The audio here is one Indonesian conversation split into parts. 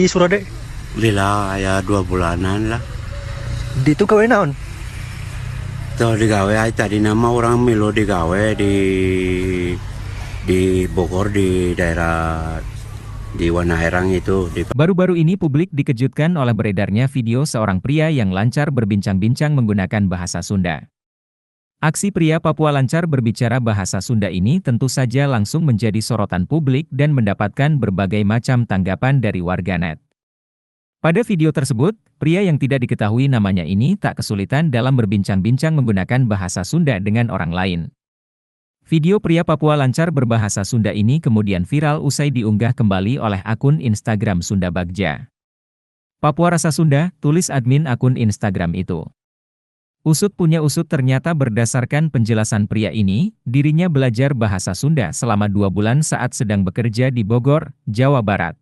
Di Surade, Lila ya 2 bulanan lah. dito gawe naon? Tuh digawe ay tadi nama orang Milo digawe di Bogor di daerah di Wanaherang itu di Baru-baru ini publik dikejutkan oleh beredarnya video seorang pria yang lancar berbincang-bincang menggunakan bahasa Sunda. Aksi pria Papua lancar berbicara bahasa Sunda ini tentu saja langsung menjadi sorotan publik dan mendapatkan berbagai macam tanggapan dari warganet. Pada video tersebut, pria yang tidak diketahui namanya ini tak kesulitan dalam berbincang-bincang menggunakan bahasa Sunda dengan orang lain. Video pria Papua lancar berbahasa Sunda ini kemudian viral usai diunggah kembali oleh akun Instagram Sunda Bagja. Papua Rasa Sunda, tulis admin akun Instagram itu. Usut punya usut, ternyata berdasarkan penjelasan pria ini, dirinya belajar bahasa Sunda selama 2 bulan saat sedang bekerja di Bogor, Jawa Barat.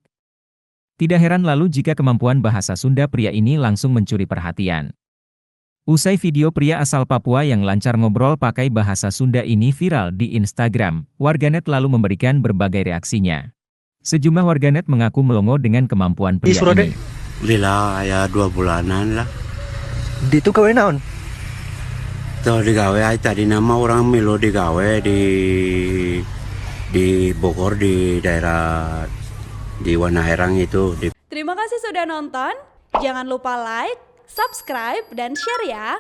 Tidak heran lalu jika kemampuan bahasa Sunda pria ini langsung mencuri perhatian. Usai video pria asal Papua yang lancar ngobrol pakai bahasa Sunda ini viral di Instagram, warganet lalu memberikan berbagai reaksinya. Sejumlah warganet mengaku melongo dengan kemampuan Di pria Surade, ini. Lila ya 2 bulanan lah. dito gawe naon? Tuh digawe ay tadi nama orang Milo digawe di Bogor di daerah di Wanaherang itu di Terima kasih sudah nonton. Jangan lupa like, subscribe, dan share ya.